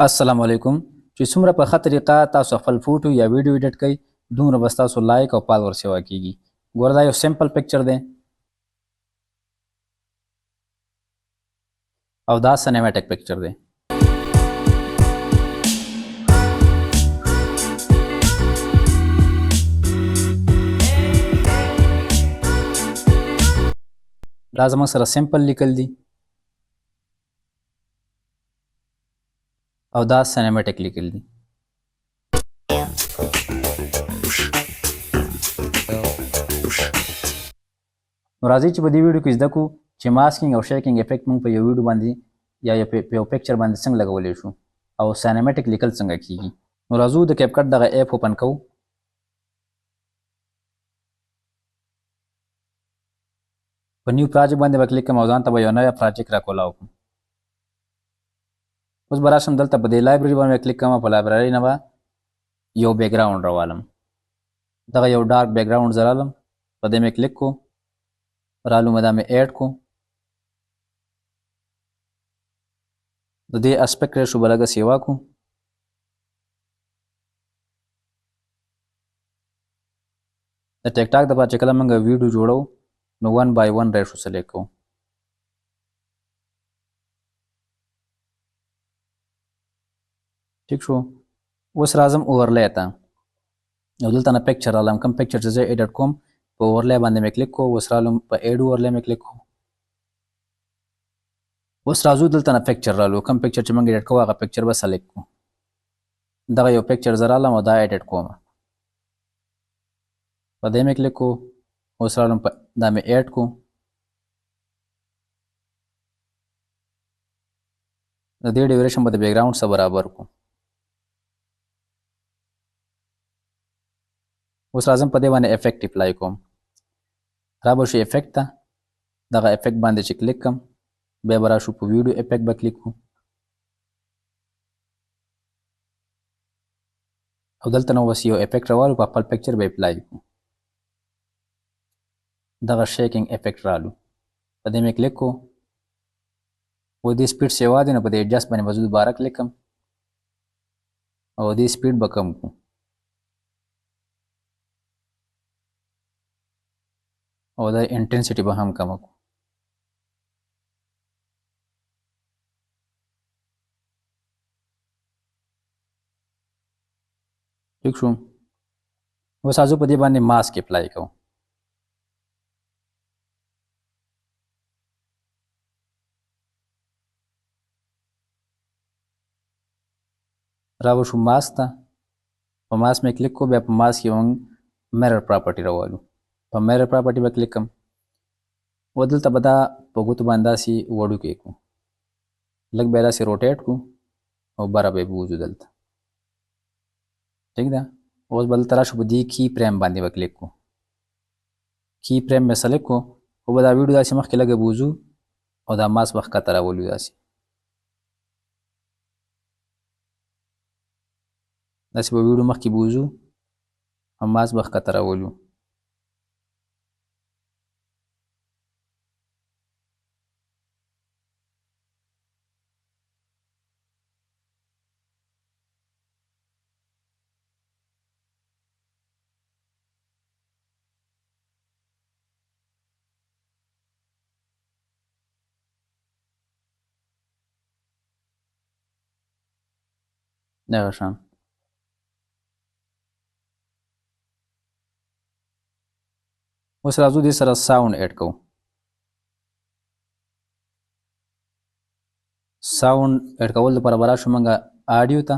السلام علیکم. چې څومره په ښه طریقه تاسو خپل فوټو یا ویډیو ایډیټ کوئ دومره به ستاسو لایک او فالوور سیوا کیږي. ګوره دا یو سمپل پکچر دی او دا سینیمیټک پکچر دی. دا زموږ سره سمپل لیکل دي او دا سینیمیټک لیکل دي. نو راځئ چې په دې ویډیو کې زده کړو چې ماسکینګ او شیکینګ افیکټ موږ په یو ویډیو باندې یا په یو پکچر باندې څنګه لګولی شو او سینیمیټک لیکل څنګه کیږي. نو راځو د کیپ کټ دغه ایپ اوپن کوو. په نیو پراجیکټ باندې به کلیک کوم او ځان ته به یو نوی پراجیکټ راکولاو کړم. اوس به راشم دلته په دې لایبرري باندې کلیک کوم. په لایبرري نه به یو بیکګراوند راوالم. دغه یو ډارک بیکګراوند زه رالم. په دې مې کلیک کو رالو مې دا مې ایډ کو. د دې اسپیکټ ریشو به لږه سیوا کو. د ټیک ټاک دپاره چې کله موږ ویډیو جوړو نو 1:1 ریشو سلیکټ کوو. ټیک شو. اوس راځم اوورلی ته او دلته نه پکچر رالم. کوم پکچر چې زه ایډیټ کوم په اوورلی باندې مې کلیک کوو. اوس رالم په ایډ اوورلی مې کلیک کوم. اوس راځو دلته نه پکچر رالو. کوم پکچر چې موږ ایډیټ کوو هغه پکچر به سلیکټ کوو. دغه یو پکچر زه رالم او دا ایډیټ کوم. په دې مې کلیک کوو. اوس رالم دا مې ایډ کو. د دې ډیوریشن به د بیکګراوند سره برابر کو. اوس راځم په دې باندې افیکټ اپلای کوم. را به شو افیکټ ته. دغه افیکټ باندې چې کلیک کم بیا به راشو په ویډیو افیکټ به کلیک کو او دلته نو اوس یو افیکټ راوالو په خپل پکچر به اپلای کو. دغه شیکینګ افیکټ رالو. په دې مې کلیک کو. و دې سپیډ سیوا دی نو په دې ایډجسټ باندې به زه دوباره کلیک کم او دې سپیډ به کم کو او د انټنسټي به هم کم کو. ٹھیک شو. اوس راځو په دې باندې ماسک اپلای کوو. را وشو ماسک ته. په ماسک مې کلیک کو. بیا په ماسک کې موږ میرر پراپرټي راوالو. په میرر پراپرټي به کلیک کم و دلته به دا په ګوتو باندې داسې وړوکی کو. لږ به یې داسې روټیټ کو او بره به یې بوځو دلته. ٹھیک ده. اوس به دلته راشو په دې کی فریم باندې به کلیک کو. کی فریم مې سلیکټ کو او به دا ویډیو داسې مخکې لږه بوځو او دا ماسک به ښکته راولو داسې به ویډیو مخکې بوځو او ماسک به ښکته راولو. دغه شان. اوس راځو دې سره ساوند ایډ کوو. ساوند ایډ کول دپاره به راشو موږ آډیو ته.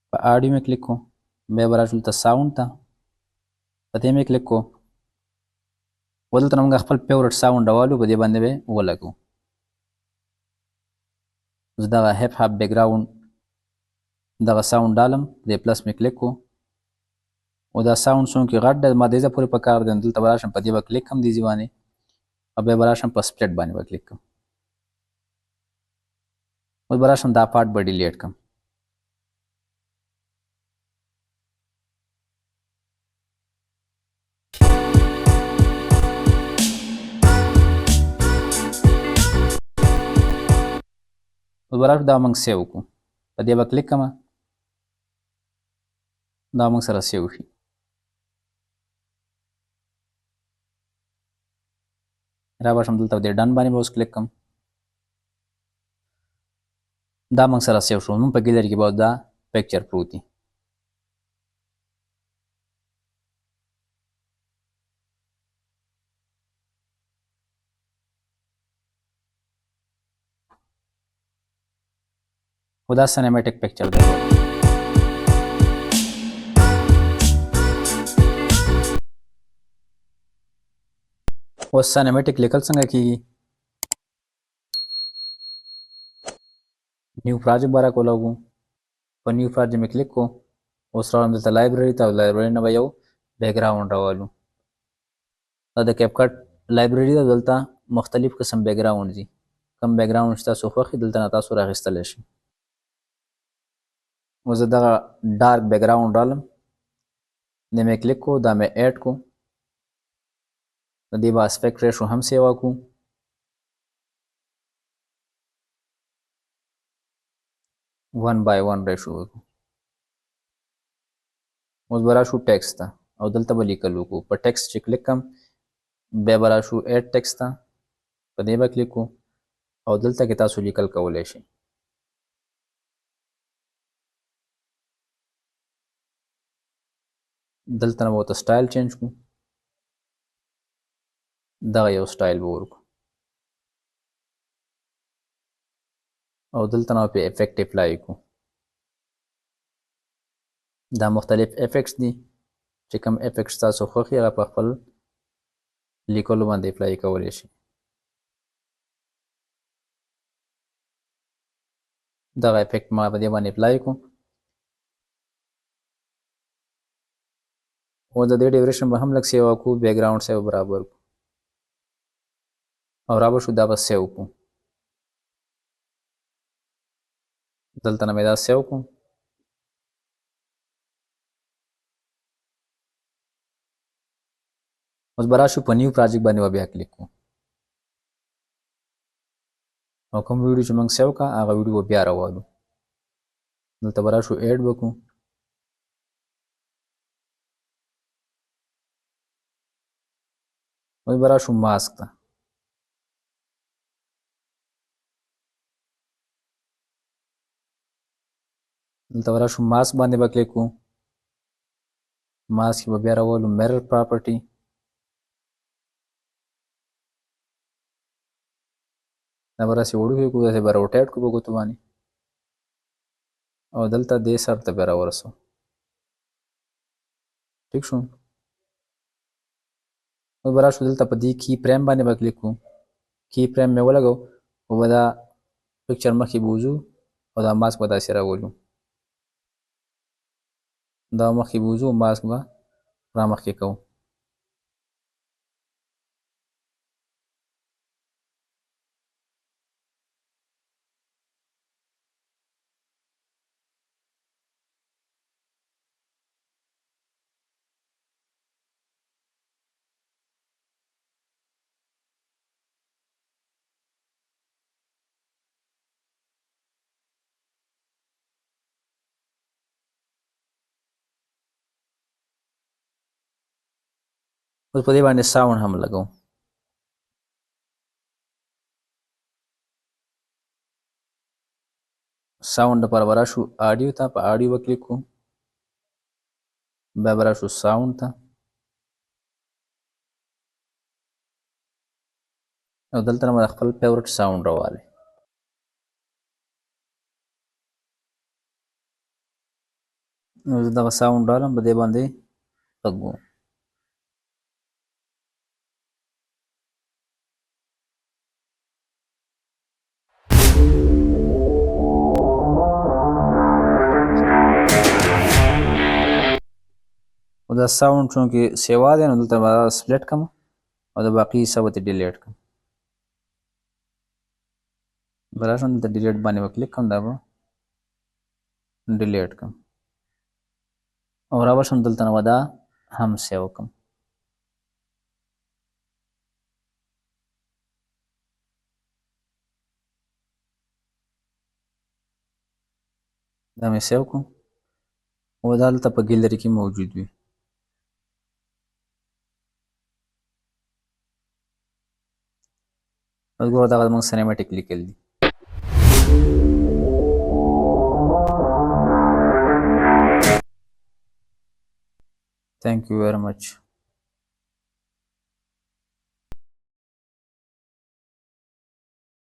په آډیو مې کلیک کو. بیا به راشو دلته ساوند ته. په دې مې کلیک کو و دلته نه موږ خپل فیورټ ساوند راوالو. په دې باندې به ولګو. زه دغه هپ هاپ بیکګراوند دغه ساوند ډالم. دې پلس مې کلیک کو او دا ساوند څومره غټ دی ما دې ځای پورې پکار دی. دلته به راشم په دې به کلیک کړم دې ځای باندې او بیا به راشم په سپلټ باندې به کلیک کړم. اوس به راشم دا پارټ به ډیلیټ کړم. اوس به راشو دا موږ سیو کړو. په دې به کلیک کړم، دا موږ سره سیو شي. را به شم دلته د ډن باندې به اوس کلیک کړم، دا موږ سره سیو شو. نو په ګیلري کې به دا پکچر پروت دی. خو دا سینیمیټک پکچر دی. اوس سینیمیټک لیکل څنګه کیږي؟ نیو پروجیکټ به راکولو، په نیو پروجیکټ مې کلیک کو. اوس راوړم دلته لایبرري ته، او لایبرري نه به یو بیکګراوند راوالو. دا د کیپ کټ لایبرري ده، دلته مختلف قسم بیکګراوند دي. کوم بیکګراوند چې تاسو خوښ دلته نه تاسو راخیستلی شئ. اوس زه دغه ډارک بیکګراوند رالم، دې مې کلیک کو، دا مې ایډ کو. د دې به اسپیکټ ریشو هم سیوا کو. ون بای ون ریشو وکړو. اوس به راشو ټیکسټ ته او دلته به لیکل وکړو. په ټیکسټ چې کلیک کړم بیا به راشو ایډ ټیکسټ ته، په دې به کلیک کو او دلته کې تاسو لیکل کولی شئ. دلته نه به ورته سټایل چینج کړو، دغه یو سټایل به ورکړو او دلته نه به پې افیکټ اپلای کړو. دا مختلف افیکټس دي، چې کوم افیکټس تاسو خوښ یي هغه په خپل لیکلو باندې اپلای کولی شئ. دغه افیکټ ما په دې باندې اپلای کړو. اوس د دې ډیوریشن به هم لږ سیوا کړو، بیکګراوند سیو برابر کړو او را به شو دا به سیو کړو. دلته نه مې دا سیو کړو. اوس به راشو په نیو پروجیکټ باندې به بیا کلیک کړو او کوم ویډیو چې موږ سیو کړه هغه ویډیو به بیا راوالو. دلته به راشو ایډ به کړو. اوس به راشو ماسک ته. دلته به راشو ماسک باندې به کلیک کړو. ماسک کې به بیا راوالو میرر پراپرټي. دا به راسې وړوکی کړو، داسې به روټیټ کړو په ګوتو باندې او دلته دې سر ته بیا راورسو. ټیک شو. اوس به راشو دلته په دې کی فریم باندې به کلیک کړو. کی فریم مې ولګو او به دا پکچر مخکې به وځو او دا ماسک به داسې راولو. دا مخکې به وځو، ماسک به را مخکې کوو. اوس په دې باندې ساوند هم لګوو. ساوند لپاره به راشو آډیو ته، په آډیو به کلیک کړو. بیا به راشو ساوند ته او دلته نه به خپل فیورټ ساوند راوالئ. نو زه دغه ساوند رالم، په دې باندې غږ وم. او دا ساوند چونکې سیوا دی نو دلته به سپلیټ کړم او د باقي حصه به ترې ډیلیټ کړم. به راشم دلته ډیلیټ باندې به کلیک کړم، دا به ډیلیټ کړم او را به شم دلته نه به دا هم سیو کړم. دا مې سیو کړو او دا دلته په ګیلري کې موجود وي. اوس ګوره دغه زموږ سینماټیک لیکل دي. Thank you very much.